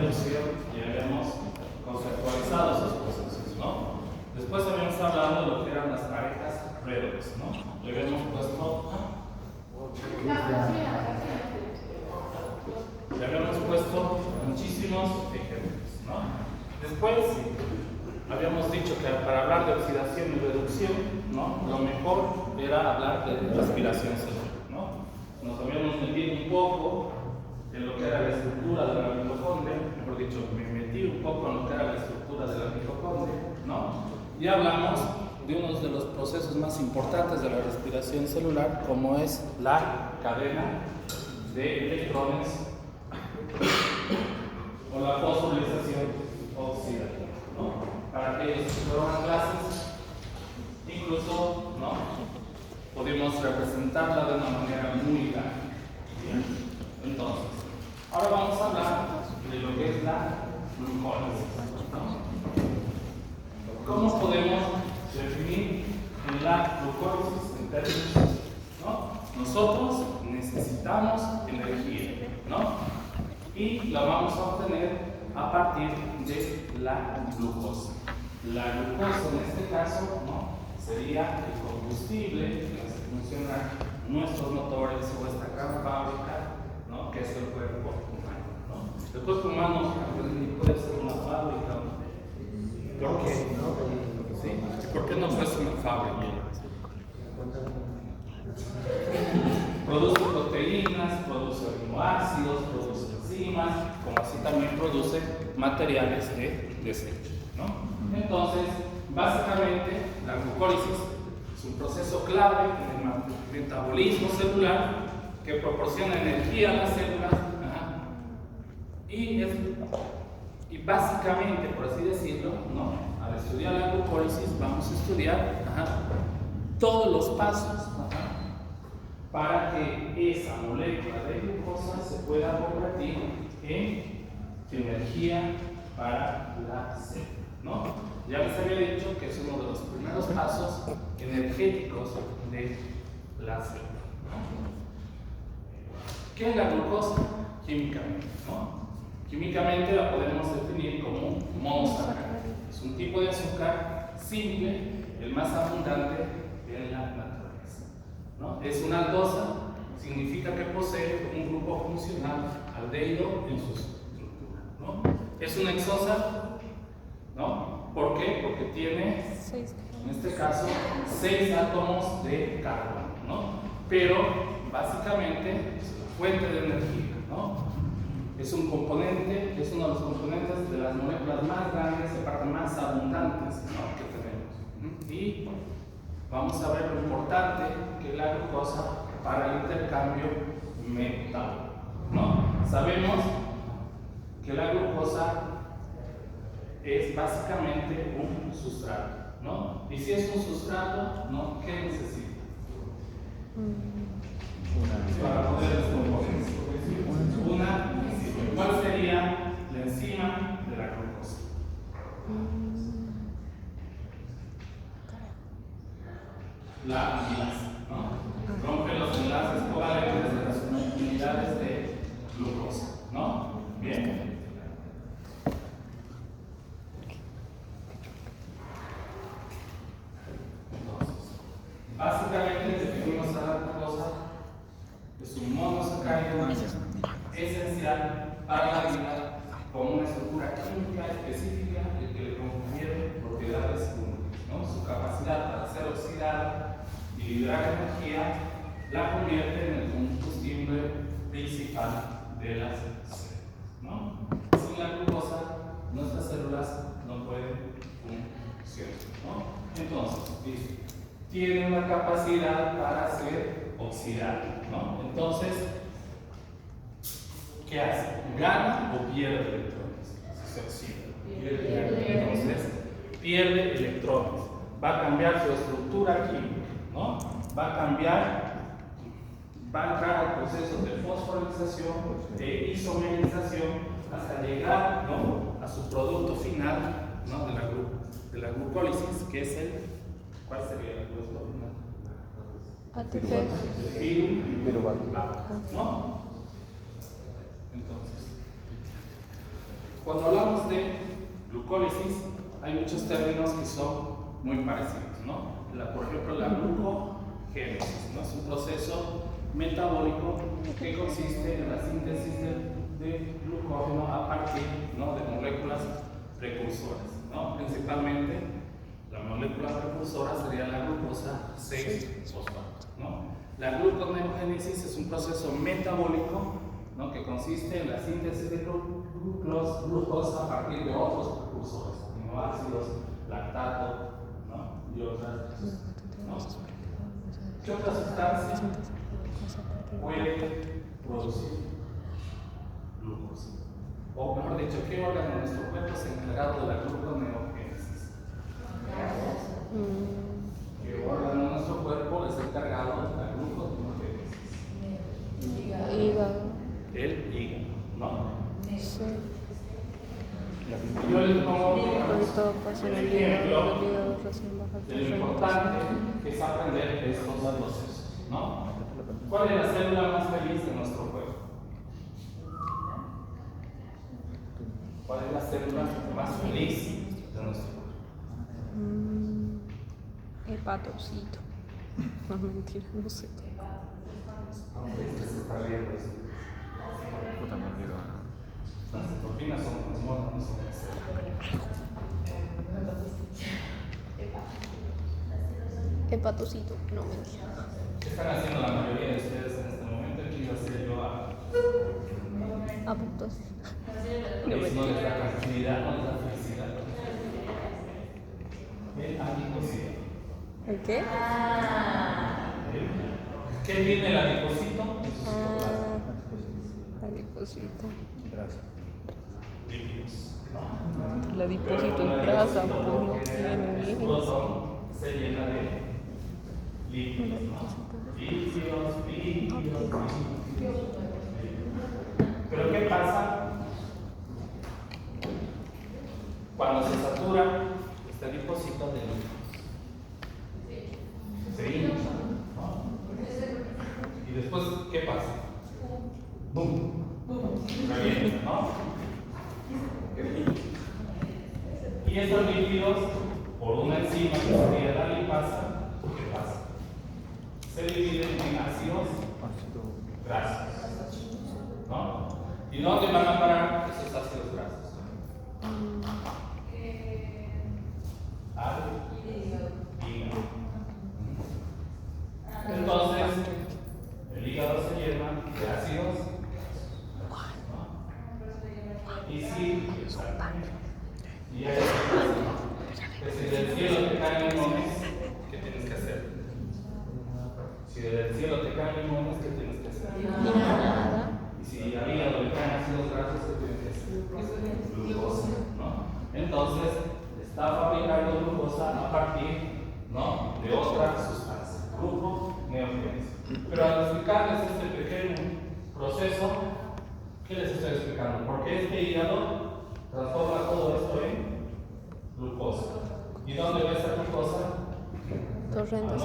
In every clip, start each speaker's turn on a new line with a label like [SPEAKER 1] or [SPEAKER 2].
[SPEAKER 1] reducción ya habíamos conceptualizado esos procesos, ¿no? Después habíamos hablado de lo que eran las parejas redox, ¿no? Le habíamos puesto muchísimos ejemplos, ¿no? Después habíamos dicho que para hablar de oxidación y reducción, ¿no? Lo mejor era hablar de respiración celular, ¿no? Nos habíamos metido un poco en lo que era la estructura de la mitocondria, mejor dicho, me metí un poco en lo que era la estructura de la mitocondria, ¿no? Y hablamos de uno de los procesos más importantes de la respiración celular, como es la cadena de electrones o la fosforilación oxidativa, ¿no? Para aquellos que fueron a clases, incluso, ¿no? Pudimos representarla de una manera muy clara. Bien, entonces, ahora vamos a hablar de lo que es la glucólisis, ¿no? ¿Cómo podemos definir la glucólisis en términos, ¿no? Nosotros necesitamos energía, ¿no? Y la vamos a obtener a partir de la glucosa. La glucosa en este caso, ¿no? Sería el combustible que hace funcionar nuestros motores o esta gran fábrica, ¿no? Que es el cuerpo humano, ¿no? El cuerpo humano puede ser una fábrica, ¿no? ¿Por qué? ¿Sí? ¿Por qué no fuese una fábrica? Produce proteínas, produce aminoácidos, produce enzimas, como así también produce materiales de desecho, ¿no? Entonces, básicamente, la glucólisis es un proceso clave en el metabolismo celular que proporciona energía a las células. Y básicamente, por así decirlo, ¿no? Al estudiar la glucólisis vamos a estudiar todos los pasos para que esa molécula de glucosa se pueda convertir en energía para la célula, ¿no? Ya les había dicho que es uno de los primeros pasos energéticos de la célula, ¿no? ¿Qué es la glucosa? Químicamente, ¿no? Químicamente la podemos definir como un monosacárido. Es un tipo de azúcar simple, el más abundante en la naturaleza, ¿no? Es una aldosa, significa que posee un grupo funcional aldehído en su estructura, ¿no? Es una exosa, ¿no? ¿Por qué? Porque tiene, en este caso, 6 átomos de carbono, ¿no? Pero básicamente es una fuente de energía, ¿no? Es un componente, es uno de los componentes de las moléculas más grandes, de parte más abundantes, ¿no? Que tenemos. Y vamos a ver lo importante que es la glucosa para el intercambio metabólico, ¿no? Sabemos que la glucosa es básicamente un sustrato, ¿no? Y si es un sustrato, ¿no? ¿Qué necesita? Para poder descomponerse. Una enzima. ¿Cuál sería la enzima de la glucosa? La amilasa, ¿no? Rompe los enlaces covalentes de las unidades de glucosa, ¿no? Bien. Básicamente definimos a la glucosa, es un monosacárido esencial para la vida con una estructura química específica y que le confiere propiedades únicas, ¿no? Su capacidad para ser oxidada y liberar energía la convierte en el combustible principal de las células, ¿no? Sin la glucosa, nuestras células no pueden funcionar, ¿no? Entonces, tiene una capacidad para ser oxidada, ¿no? Entonces, ¿qué hace? ¿Gana o pierde electrones? Si se oxida. Entonces, pierde electrones. Va a cambiar su estructura química, ¿no? Va a cambiar, va a entrar al proceso de fosforilación, de isomerización, hasta llegar, ¿no? A su producto final, ¿no? de la glucólisis, que es el. ¿Cuál sería el producto final?
[SPEAKER 2] ATP.
[SPEAKER 1] Piruvato, ¿no? Entonces, Cuando hablamos de glucólisis, hay muchos términos que son muy parecidos, ¿no? Por ejemplo, la glucogénesis, ¿no? Es un proceso metabólico que consiste en la síntesis de glucógeno a partir, ¿no?, de moléculas precursoras, ¿no? Principalmente la molécula precursora sería la glucosa 6-fosfato, ¿no? La gluconeogénesis es un proceso metabólico, ¿no?, que consiste en la síntesis de glucosa a partir de otros precursores, aminoácidos, lactato, ¿no?, y otras, ¿no? ¿Qué otra sustancia puede producir glucosa? O mejor dicho, ¿qué órgano de nuestro cuerpo es encargado de la gluconeogénesis? ¿Qué órgano de nuestro cuerpo es encargado de la gluconeogénesis?
[SPEAKER 2] Hígado.
[SPEAKER 1] El hígado, ¿no?
[SPEAKER 2] Sí.
[SPEAKER 1] Yo les pongo
[SPEAKER 2] Ahorita pasa en el hígado recién baja
[SPEAKER 1] de lo importante que es aprender estos procesos, ¿no? ¿Cuál es la célula más feliz de nuestro cuerpo? ¿Cuál es la célula más feliz de nuestro cuerpo?
[SPEAKER 2] Hepatocito. No, mentira, no sé.
[SPEAKER 1] ¿Qué se está viendo eso?
[SPEAKER 3] Puta, me olvidó.
[SPEAKER 1] Las cetoquinas son hormonas, no son células.
[SPEAKER 2] Hepatocito, no, mentira.
[SPEAKER 1] ¿Qué están haciendo la mayoría de ustedes en este momento? ¿Qué iba a hacer yo a
[SPEAKER 2] Apoptosis.
[SPEAKER 1] no les da tranquilidad, no les da felicidad? El adipocito.
[SPEAKER 2] ¿El qué?
[SPEAKER 1] ¿Qué tiene el adipocito?
[SPEAKER 2] Adipocito.
[SPEAKER 3] Gracias.
[SPEAKER 1] Lípidos.
[SPEAKER 2] El adipocito es grasa, pues no tiene
[SPEAKER 1] El corazón se llena de lípidos, ¿no? Lípidos. Pero ¿qué pasa cuando se satura este adipocito de lípidos? Se hincha, ¿no? Y después, ¿qué pasa? ¡Bum! Revienta, ¿no? Y estos lípidos, por una enzima que sería la lipasa, ¿qué pasa? Se dividen en ácidos grasos, ¿no? ¿Y dónde van a parar esos ácidos grasos? Al hígado. Entonces, el hígado se llena de ácidos, ¿no? Y si y hay que si del cielo te caen limones, ¿qué tienes que hacer? Si del cielo te caen limones, ¿qué tienes que hacer?
[SPEAKER 2] Nada.
[SPEAKER 1] Y si al hígado le caen ácidos grasos, ¿qué tienes que hacer? Glucosa, ¿no? Entonces, está fabricando glucosa a partir, ¿no?, de otra sustancia, gluconeogénesis. Pero al explicarles este pequeño proceso, ¿qué les estoy explicando? Porque este hígado transforma todo esto en glucosa. ¿Y dónde va esta glucosa?
[SPEAKER 2] Torrentes.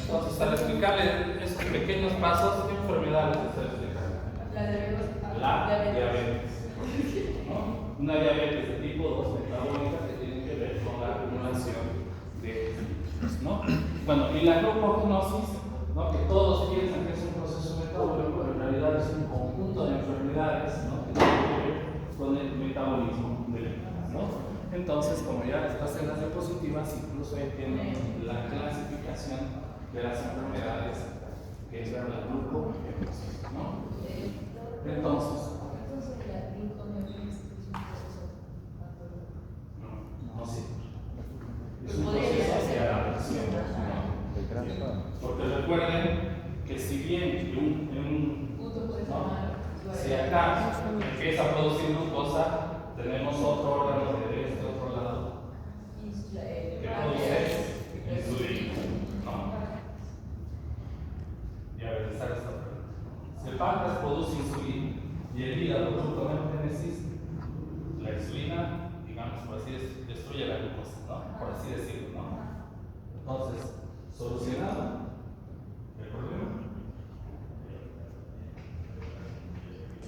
[SPEAKER 1] Entonces, al explicarles estos pequeños pasos, ¿qué enfermedades les estoy explicando? La diabetes, ¿no? Una diabetes de tipo 2 metabólica que tiene que ver con la acumulación de lípidos, ¿no? Bueno, y la glucogenosis, ¿no?, que todos piensan que es un proceso metabólico, en realidad es un conjunto de enfermedades, ¿no?, que tienen que ver con el metabolismo de lípidos, ¿no? Entonces, como ya estás en las diapositivas, incluso ahí tienen la clasificación de las enfermedades que es la glucogenosis, ¿no? Entonces, no sé. Es un proceso hacia la presión, ¿no? Porque recuerden que si bien si acá empieza a producir glucosa, tenemos otro órgano de este otro lado que produce insulina, ¿no? Y a ver, esta pregunta. Si el páncreas produce insulina y el hígado gluconeogénesis, la insulina, digamos, por así decirlo, destruye la glucosa, ¿no? Por así decirlo, ¿no? Entonces, solucionado el problema.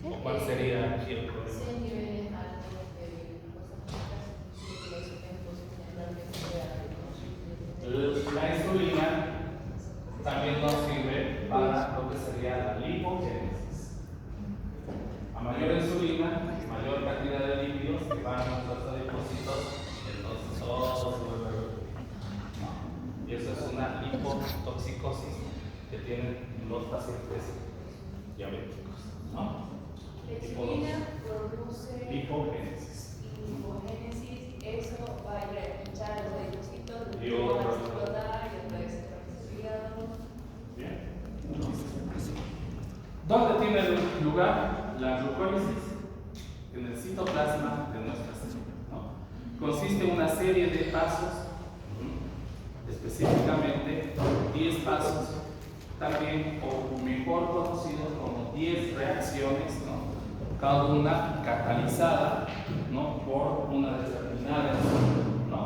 [SPEAKER 1] ¿O cuál sería aquí el problema? La insulina también nos sirve para lo que sería la lipogénesis. A mayor insulina, mayor cantidad de lípidos que van a nuestros adipocitos, entonces todo se vuelve ¿no? Y eso es una lipotoxicosis que tienen los pacientes diabéticos, ¿no? Lipogénesis.
[SPEAKER 4] Eso va a ir a hinchar los adipocitos,
[SPEAKER 1] Y
[SPEAKER 4] va a
[SPEAKER 1] otro.
[SPEAKER 4] explotar y otra vez el hígado.
[SPEAKER 1] Bien. ¿Dónde tiene lugar la glucólisis? En el citoplasma de nuestra célula, ¿no? Consiste en una serie de pasos, específicamente 10 pasos, también o mejor conocidos como 10 reacciones, ¿no? Cada una catalizada, ¿no? Por una determinada enzima, ¿no?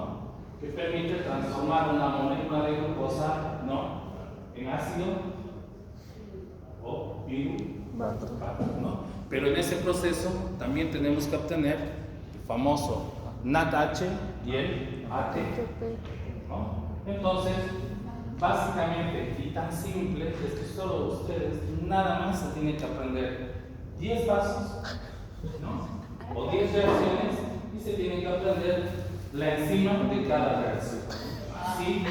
[SPEAKER 1] Que permite transformar una molécula de glucosa, ¿no? En ácido o piruvato, ¿no? Pero en ese proceso también tenemos que obtener el famoso NADH y el ATP, ¿no? Entonces, básicamente y tan simple es que solo ustedes nada más se tienen que aprender 10 pasos, ¿no? O 10 reacciones y se tienen que aprender la enzima de cada reacción. Así.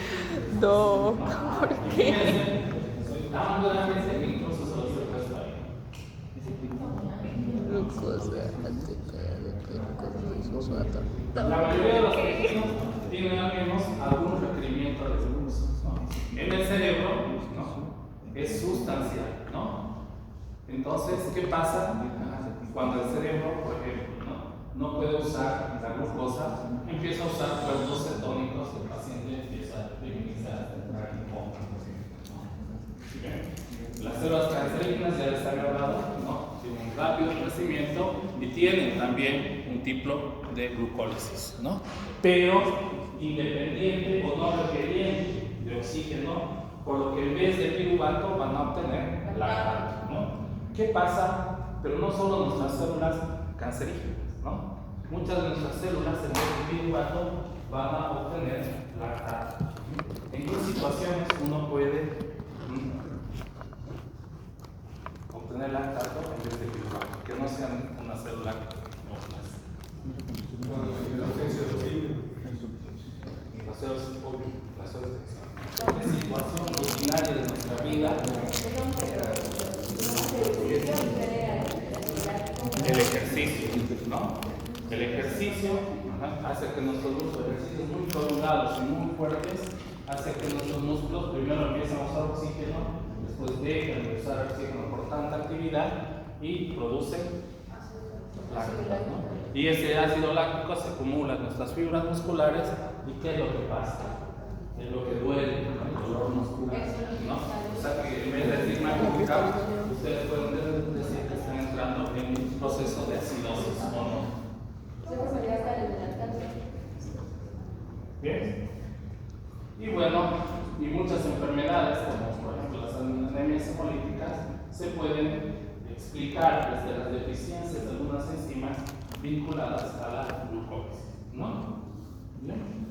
[SPEAKER 2] No,
[SPEAKER 1] ¿no?
[SPEAKER 2] ¿por qué?
[SPEAKER 1] Fíjense, soy tan grande que incluso se los he puesto ahí.
[SPEAKER 2] Glucosa,
[SPEAKER 1] La mayoría de los tejidos tienen al menos algún requerimiento de glucosa, ¿no? En el cerebro, ¿no? Es sustancial, ¿no? Entonces, ¿qué pasa? Cuando el cerebro, por ejemplo, no puede usar la glucosa, empieza a usar cuerpos cetónicos, el paciente empieza a minimizar, a entrar en coma. Las células cancerígenas, ya les había hablado, ¿no? Tienen un rápido crecimiento y tienen también un tipo de glucólisis, ¿no? Pero independiente o no requeriente de oxígeno, por lo que en vez de piruvato van a obtener lactato, ¿no? ¿Qué pasa? Pero no solo nuestras células cancerígenas, ¿no? Muchas de nuestras células en vez de piruvato van a obtener lactato. ¿En qué situaciones uno puede obtener lactato en vez de piruvato? Que no sean una célula ósea. ¿Qué situación rutinaria de nuestra vida? El ejercicio, ¿no? El ejercicio hace que nuestros músculos, ejercicios muy prolongados y muy fuertes, hace que nuestros músculos primero empiecen a usar oxígeno, después dejen de usar oxígeno por tanta actividad y producen láctico, ¿no? Y ese ácido láctico se acumula en nuestras fibras musculares. ¿Y qué es lo que pasa? Es lo que duele, el dolor muscular, ¿no? O sea que en vez de decir magnífica, ustedes pueden decir que están entrando en un proceso de acidosis, ¿o no? Bien. Y bueno, y muchas enfermedades, como por ejemplo las anemias hemolíticas, se pueden explicar desde las deficiencias de algunas enzimas vinculadas a la glucólisis, ¿no? Bien.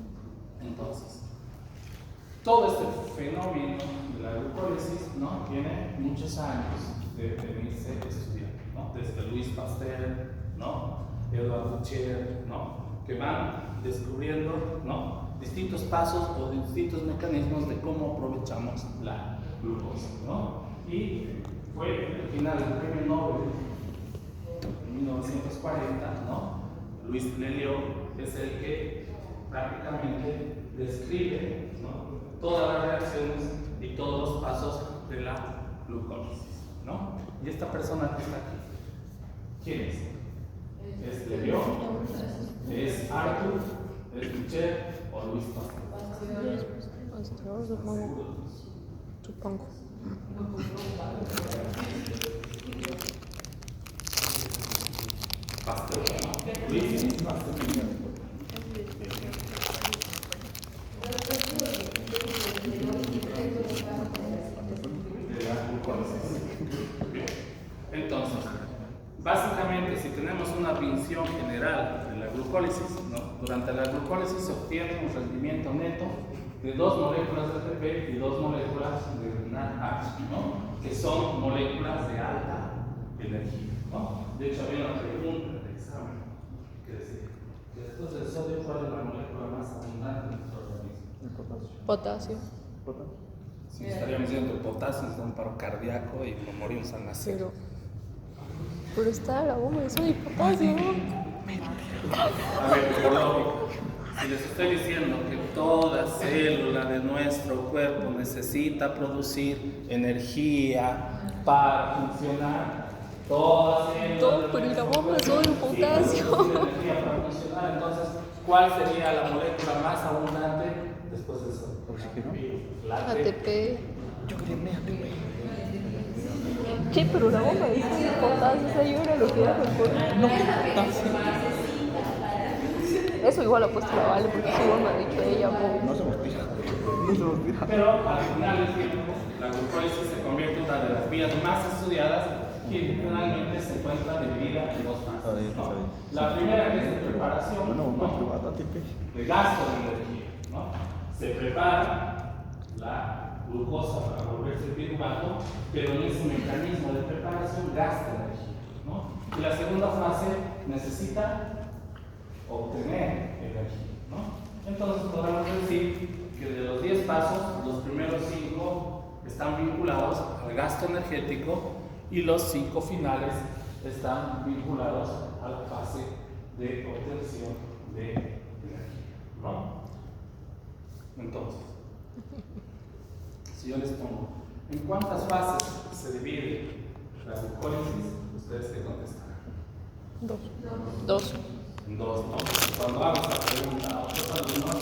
[SPEAKER 1] Entonces, todo este fenómeno de la glucólisis, ¿no? Tiene muchos años de venirse estudiando, ¿no? Desde Louis Pasteur, ¿no? Edward Bucher, ¿no? Que van descubriendo, ¿no? Distintos pasos o distintos mecanismos de cómo aprovechamos la glucosa, ¿no? Y fue al final del premio Nobel en 1940, ¿no? Louis Lelio es el que prácticamente describe, ¿no? Todas las reacciones y todos los pasos de la glucólisis, ¿no? Y esta persona que está aquí, ¿quién es? ¿Es Lelio? ¿Es Arthur? ¿Es Bucher o Louis Pasteur?
[SPEAKER 2] Pasteur, supongo. Supongo.
[SPEAKER 1] Pasteur, ¿no? Louis Pasteur. De la glucólisis. Entonces, Básicamente, si tenemos una visión general de la glucólisis, ¿no? Durante la glucólisis se obtiene un rendimiento neto de 2 moléculas de ATP y 2 moléculas de NADH, ¿no? Que son moléculas de alta energía, ¿no? De hecho, había una pregunta en el examen que decía, después del sodio, ¿cuál es la molécula más abundante en nuestro organismo?
[SPEAKER 2] Potasio.
[SPEAKER 1] Si estaríamos diciendo el potasio, nos da un paro cardíaco y nos morimos al nacer.
[SPEAKER 2] Pero está la bomba de sodio y potasio.
[SPEAKER 1] A ver, por lógico, si les estoy diciendo que toda célula de nuestro cuerpo necesita producir energía para funcionar, toda célula
[SPEAKER 2] No, pero ¿y la bomba de sodio y potasio?
[SPEAKER 1] necesita energía para funcionar, entonces, ¿cuál sería la molécula más abundante después de eso? La
[SPEAKER 2] ATP. Che, pero la bomba de sodio y potasio, esa yo era lo que era recordar. No, potasio. Eso igual lo ha puesto la Vale, porque igual me ha dicho ella.
[SPEAKER 3] No somos pijas.
[SPEAKER 1] Pero al final del tiempo, la glucólisis se convierte en una de las vías más estudiadas y generalmente se encuentra dividida en dos fases, ¿no? La primera que es de preparación, ¿no? De gasto de energía, ¿no? Se prepara la glucosa para volverse piruvato, pero en ese mecanismo de preparación gasta energía, ¿no? Y la segunda fase necesita obtener energía, ¿no? Entonces podemos decir que de los 10 pasos, los primeros 5 están vinculados al gasto energético y los 5 finales están vinculados a la fase de obtención de energía, ¿no? Entonces, si yo les pongo, ¿en cuántas fases se divide la glucólisis? ¿Ustedes qué contestarán?
[SPEAKER 2] Dos.
[SPEAKER 1] En 2, ¿no? Cuando hago esta pregunta a otros alumnos,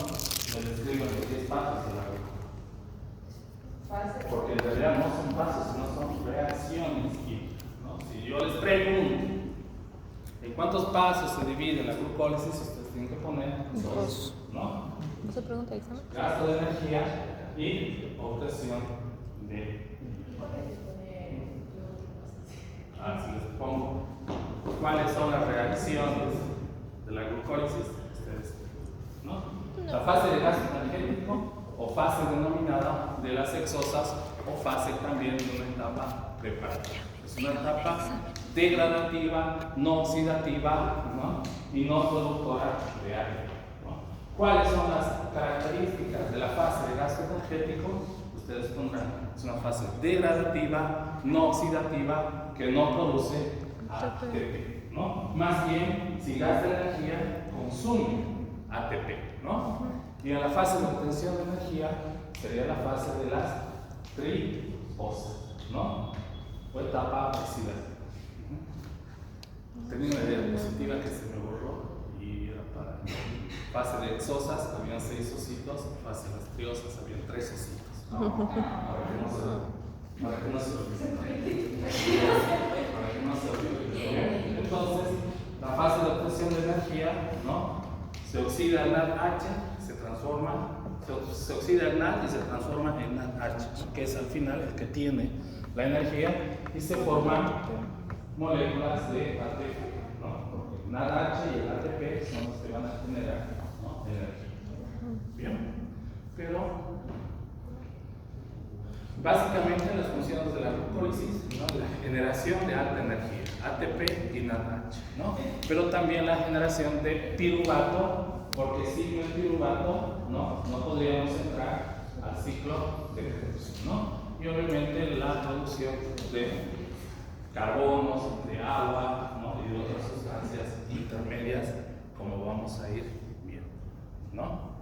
[SPEAKER 1] me describen los 10 pasos de la glucólisis. Porque en realidad no son pasos, sino son reacciones químicas, ¿no? Si yo les pregunto, ¿en cuántos pasos se divide la glucólisis? Ustedes tienen que poner 2, ¿no?
[SPEAKER 2] ¿No se pregunta el examen?
[SPEAKER 1] Gasto de energía y obtención de. Si les pongo cuáles son las reacciones de la glucólisis, ustedes, ¿no? La fase de gasto energético o fase denominada de las exosas o fase también de una etapa preparativa. Es una etapa degradativa, no oxidativa, ¿no? Y no productora de aire, ¿no? ¿Cuáles son las características de la fase de gasto energético? Ustedes pondrán, es una fase degradativa, no oxidativa, que no produce ATP, ¿no? Más bien, si gasta energía, consume ATP, ¿no? Y en la fase de obtención de energía sería la fase de las triosas, ¿no? O etapa oxidativa. Tenía una diapositiva que se me borró y era para fase de exosas, habían 6 ositos, fase de las triosas, habían 3 ositos. Para que no se olvide. Entonces, la fase de obtención de energía, ¿no? Se oxida el NADH, se oxida el NAD y se transforma en NADH, que es al final el que tiene la energía y se forman moléculas de ATP, ¿no? Porque el NADH y el ATP son los que van a generar, ¿no? Energía. Bien, pero básicamente las funciones de la glucólisis, ¿no? La generación de alta energía, ATP y NADH, ¿no? Pero también la generación de piruvato, porque sin el piruvato, ¿no? No podríamos entrar al ciclo de reducción, ¿no? Y obviamente la producción de carbonos, de agua, ¿no? Y de otras sustancias intermedias, como vamos a ir viendo, ¿no?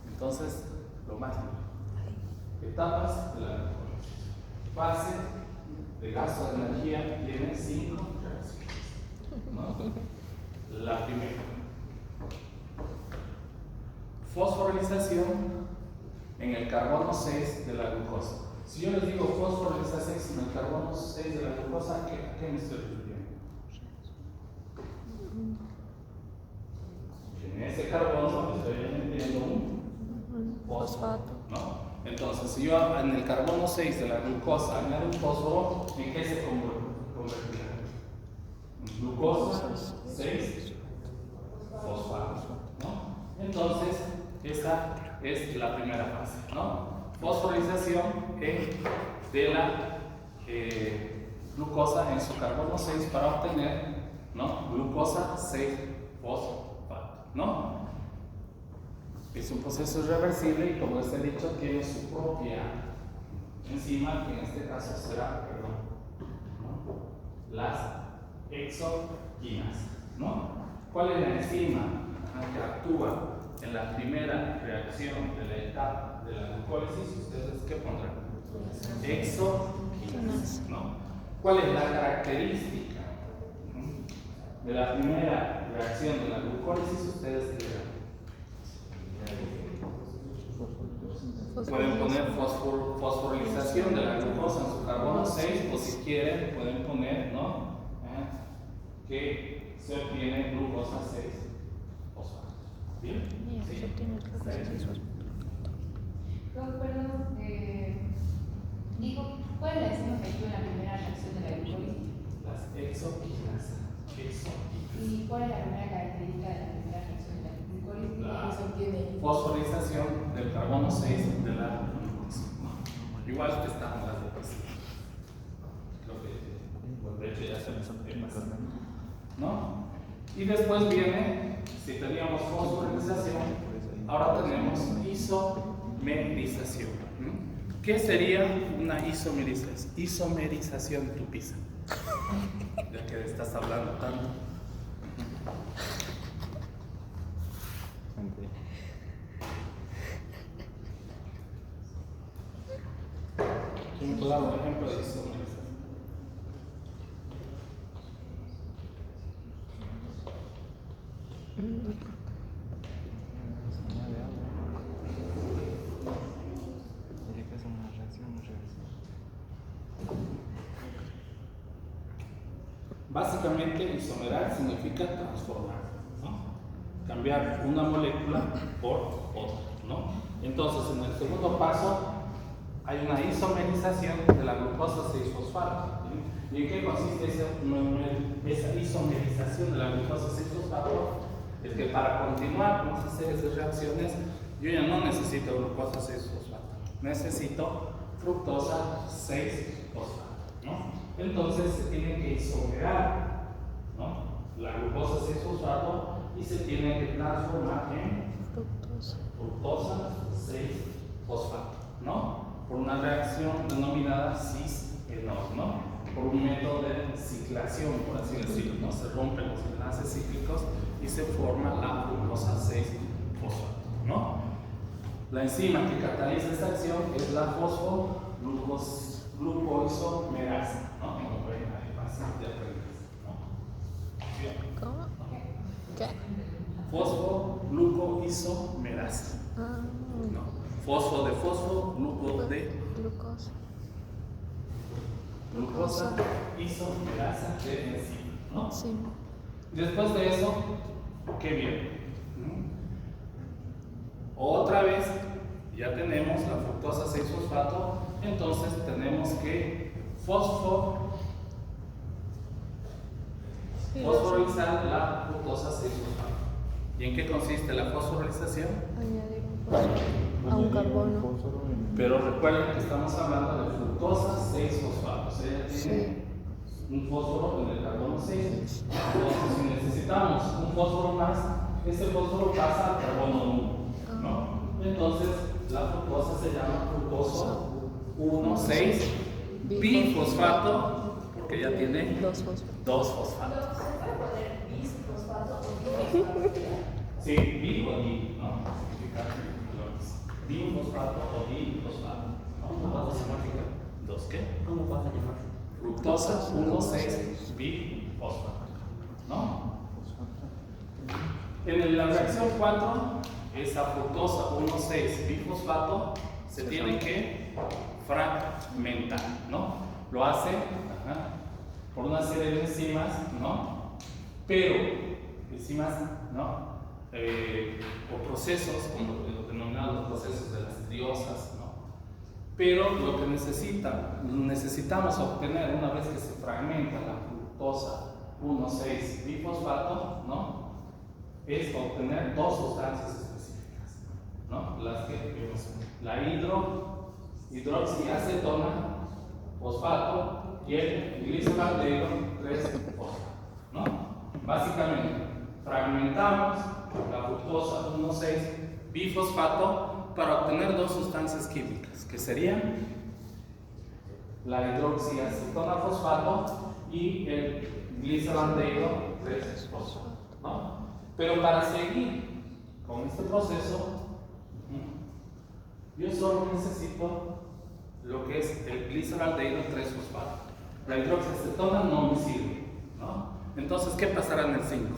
[SPEAKER 1] Entonces, lo más importante. Etapas de la glucólisis. Fase de gasto de energía tiene 5 reacciones, ¿no? La primera, fosforilación en el carbono 6 de la glucosa. Si yo les digo fosforilación en el carbono 6 de la glucosa, ¿a qué me estoy refiriendo? En ese carbono estoy metiendo un fosfato, ¿no? Entonces, si yo en el carbono 6 de la glucosa añado un fósforo, ¿en qué se convertirá? En es la primera fase, ¿no? Fosforilación de la glucosa en su carbono 6 para obtener, ¿no? Glucosa 6-fosfato, ¿no? Es un proceso irreversible y, como les he dicho, tiene su propia enzima, que en este caso será, ¿no? Las exoquinasas, ¿no? ¿Cuál es la enzima que actúa en la primera reacción de la etapa de la glucólisis? ¿Ustedes qué pondrán? Exoquinasas, ¿no? ¿Cuál es la característica de la primera reacción de la glucólisis? Ustedes dirán. Pueden poner fosforilación de la glucosa en su carbono 6, o si quieren pueden poner, ¿no? Que se obtiene glucosa 6-fosfato. ¿Bien?
[SPEAKER 2] Sí, se obtiene glucosa 6-fosfato.
[SPEAKER 4] Perdón, digo, ¿cuál es la enzima que actúa en la primera reacción de la glucólisis?
[SPEAKER 1] Las exoquinasas.
[SPEAKER 4] ¿Y cuál es la primera característica de la primera reacción de la glucólisis?
[SPEAKER 1] La
[SPEAKER 4] ¿Qué se obtiene?
[SPEAKER 1] fosforilación del carbono 6 de la glucosa. Igual que están las demás. Lo que, bueno, de hecho ya se me pasó, ¿no? Y después viene, si teníamos fosforilación, ahora tenemos isomerización. ¿Qué sería una isomerización de tu pizza? Ya que estás hablando tanto. ¿Quién puede dar un ejemplo de isomerización? Básicamente, isomerar significa transformar, ¿no? Cambiar una molécula por otra, ¿no? Entonces, en el segundo paso, hay una isomerización de la glucosa 6-fosfato. ¿Y en qué consiste esa isomerización de la glucosa 6-fosfato? Es que para continuar con esa serie de reacciones, yo ya no necesito glucosa 6-fosfato, necesito fructosa 6-fosfato, ¿no? Entonces se tiene que isomerar, ¿no? La glucosa 6-fosfato y se tiene que transformar en fructosa 6-fosfato, ¿no? Por una reacción denominada cis-enol, ¿no? Por un método de ciclación, por así decirlo, ¿no? Se rompen los enlaces cíclicos y se forma la glucosa 6-fosfato, ¿no? La enzima que cataliza esta acción es la fosfoglucoisomerasa, ¿no? Como ven, ahí pasa de aprendiz, ¿no? Bien.
[SPEAKER 2] ¿Cómo? ¿Qué?
[SPEAKER 1] Fosfoglucoisomerasa. No. Fosfo de fosfo, gluco de
[SPEAKER 2] Glucosa.
[SPEAKER 1] glucosa, isomerasa de enzima, ¿no?
[SPEAKER 2] Sí.
[SPEAKER 1] Después de eso, ¿qué viene? Otra vez, ya tenemos la fructosa 6-fosfato, entonces tenemos que fosforilizar la fructosa 6-fosfato. ¿Y en qué consiste la fosforilación?
[SPEAKER 2] Añadir un fósforo a un carbono.
[SPEAKER 1] Pero recuerden que estamos hablando de fructosa 6-fosfato. O sea, ella tiene un fósforo en el carbono 6. Entonces, si necesitamos un fósforo más, ese fósforo pasa al carbono 1, ¿no? Entonces, la fructosa se llama fructoso 1,6-bifosfato, porque ya tiene dos fosfatos.
[SPEAKER 4] ¿Se puede poner bisfosfato o bifosfato?
[SPEAKER 1] Sí, bi o di, ¿no? Significa bifosfato o difosfato. ¿Cómo vas a llamar? ¿Dos qué?
[SPEAKER 5] ¿Cómo vas a llamar?
[SPEAKER 1] Fructosa 1,6-bifosfato, ¿no? En la reacción 4, esa fructosa 1,6-bifosfato se tiene que fragmentar, ¿no? Lo hace por una serie de enzimas, ¿no? Pero enzimas, ¿no? O procesos, como los denominados procesos de las triosas, ¿no? Pero lo que necesitamos obtener una vez que se fragmenta la fructosa 1,6-bifosfato, ¿no? Es obtener dos sustancias específicas. ¿no? Las que vimos. La hidroxiacetona, fosfato y el gliceraldehído 3-fosfato, ¿no? Básicamente, fragmentamos la fructosa 1,6-bifosfato para obtener dos sustancias químicas, que serían la hidroxiacetona fosfato y el gliceraldehído 3-fosfato, ¿no? Pero para seguir con este proceso, yo solo necesito lo que es el gliceraldehído 3-fosfato. La hidroxiacetona no me sirve, ¿no? Entonces, ¿qué pasará en el 5?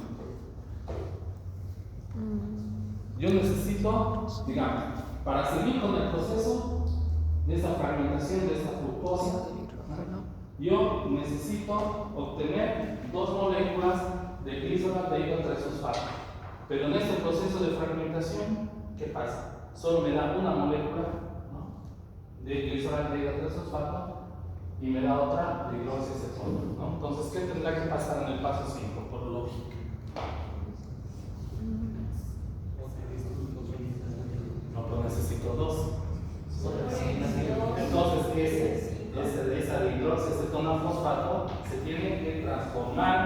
[SPEAKER 1] Yo necesito, digamos, para seguir con el proceso de esta fragmentación de esta fructosa, yo necesito obtener dos moléculas de gliceraldehído 3-fosfato. Pero en este proceso de fragmentación, ¿qué pasa? Solo me da una molécula, ¿no?, de gliceraldehído 3-fosfato y me da otra de hidroxiacetona, ¿no? Entonces, ¿qué tendrá que pasar en el paso 5? Por lógica. No, pero necesito dos. Entonces, esa hidroxiacetona fosfato se tiene que transformar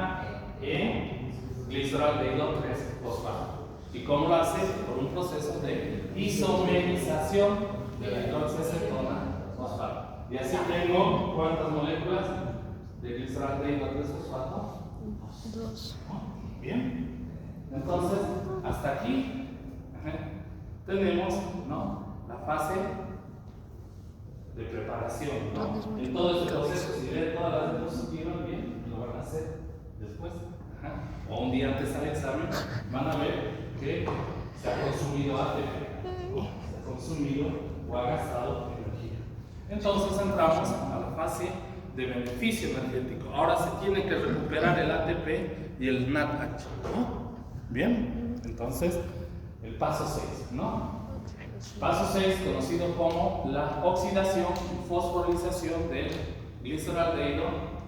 [SPEAKER 1] en gliceraldehído 3-fosfato. ¿Y cómo lo hace? Por un proceso de isomerización de la hidroxiacetona fosfato. Y así tengo, ¿cuántas moléculas de gliceraldehído 3-fosfato?
[SPEAKER 2] 2.
[SPEAKER 1] Bien. Entonces, hasta aquí tenemos, ¿no?, la fase de preparación, ¿no? En todo este proceso, si leen todas las diapositivas, bien, lo van a hacer después, o un día antes del examen, van a ver que se ha consumido ATP, ¿no? Se ha consumido o ha gastado energía. Entonces entramos a la fase de beneficio energético. Ahora se tiene que recuperar el ATP y el NADH, ¿no? Bien, entonces el paso 6, ¿no? Paso 6, conocido como la oxidación y fosforilación del gliceraldehído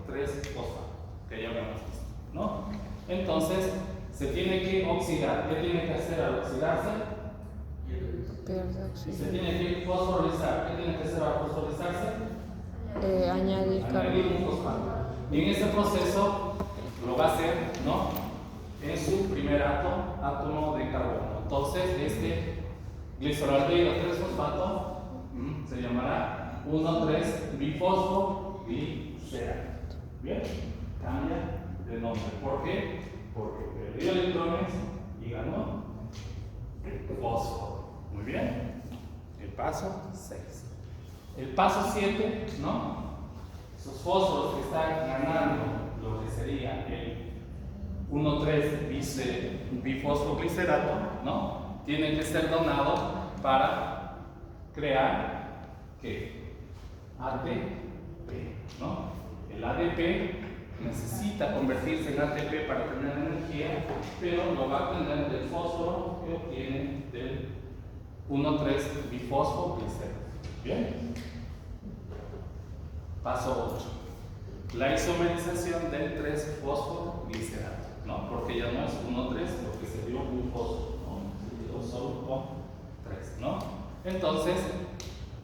[SPEAKER 1] 3-fosfato, que ya habíamos visto, ¿no? Entonces, se tiene que oxidar. ¿Qué tiene que hacer al oxidarse? Y se tiene que fosforilizar. ¿Qué tiene que hacer al fosforizarse?
[SPEAKER 2] Añadir
[SPEAKER 1] un fosfato. Y en ese proceso lo va a hacer, ¿no?, en su primer átomo de carbono. Entonces, este gliceraldehído 3-fosfato se llamará 1,3-bifosfoglicerato. Bien, cambia de nombre. ¿Por qué? Porque perdió electrones y ganó el fósforo. Muy bien. El paso 6. El paso 7, ¿no? Esos fósforos que están ganando lo que sería el 1,3-bifosfoglicerato, ¿no?, tienen que ser donados para crear, ¿qué? ATP, ¿no? El ADP necesita convertirse en ATP para tener energía, pero lo va a obtener del fósforo que obtiene del 1,3-bifosfoglicerato. Bien. Paso 8. La isomerización del 3-fosfoglicerato, ¿no? Porque ya no es 1,3, porque se dio un fósforo, ¿no? Se dio solo con 3, ¿no? Entonces,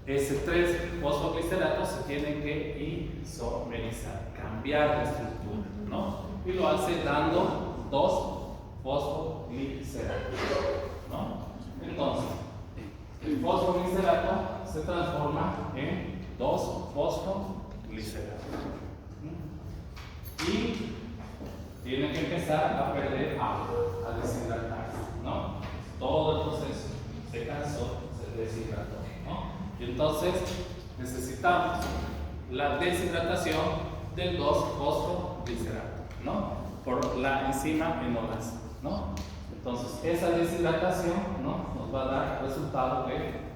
[SPEAKER 1] ese 3-fosfoglicerato se tiene que isomerizar, cambiar de estructura, ¿no? Y lo hace dando 2-fosfoglicerato, ¿no? Entonces, el fosfoglicerato se transforma en 2-fosfoglicerato. Y tiene que empezar a perder agua, a deshidratarse, ¿no? Todo el proceso se cansó, se deshidrató, ¿no? Y entonces necesitamos la deshidratación del 2-fosfoglicerato, ¿no?, por la enzima enolasa, ¿no? Entonces esa deshidratación, ¿no?, nos va a dar resultado de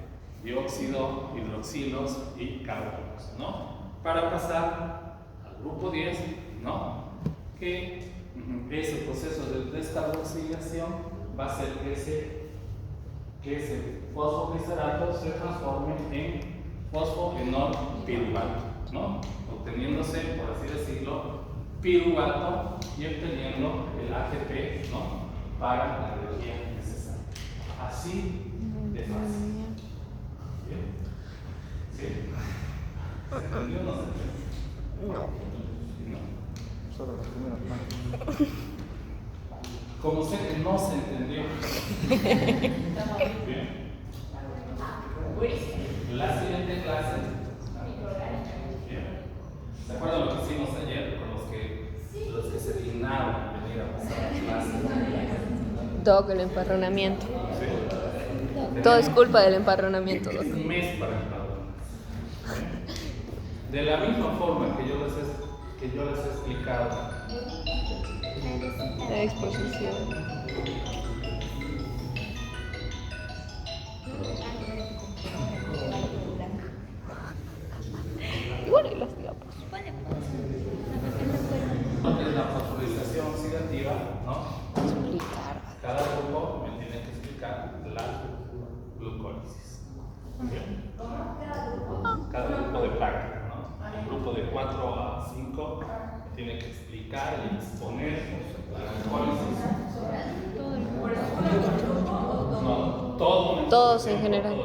[SPEAKER 1] dióxido, hidroxilos y carbonos, ¿no? Para pasar al grupo 10, ¿no?, que ese proceso de descarboxilación va a hacer que ese fosfoglicerato se transforme en fosfoenolpiruvato, ¿no?, obteniéndose, por así decirlo, piruvato y obteniendo el ATP, ¿no?, para la energía necesaria. Así de fase. Bien. ¿Sí? ¿Se entendió o no se entendió? No.
[SPEAKER 3] Solo la primera parte.
[SPEAKER 1] Como sé que no se entendió. Bien. La siguiente clase. Bien. ¿Se acuerdan lo que hicimos ayer con los que se dignaron a venir a pasar la clase?
[SPEAKER 2] Doc, el emparronamiento.
[SPEAKER 1] Sí.
[SPEAKER 2] Todo es culpa del emparronamiento, Doc.
[SPEAKER 1] Un mes para empadronarse. De la misma forma que yo les he explicado.
[SPEAKER 2] La exposición. Y bueno, y las diapos.
[SPEAKER 1] Lo que es la fosforización oxidativa, ¿no?
[SPEAKER 2] Explicar.
[SPEAKER 1] Cada grupo me tiene que explicar la glucólisis. ¿Bien? Cada grupo de práctica, ¿no? El grupo de 4 a 5 me tiene que explicar y exponer la glucólisis. No, todo.
[SPEAKER 2] Todos en general.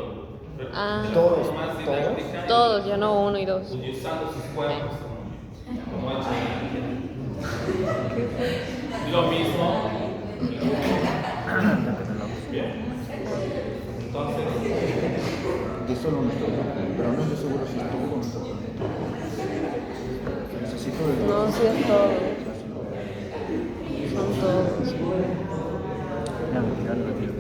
[SPEAKER 2] Ah.
[SPEAKER 1] Todos. Más didáctica.
[SPEAKER 2] Todos, ya no 1 y 2.
[SPEAKER 1] Y usando sus cuerpos como hecho. Lo mismo. Bien. Entonces.
[SPEAKER 3] Yo solo nuestro grupo, pero no estoy seguro si estuvo con nuestro grupo. Necesito el.
[SPEAKER 2] No, sí es todo. Son todos.
[SPEAKER 3] Ya, ya lo retiro.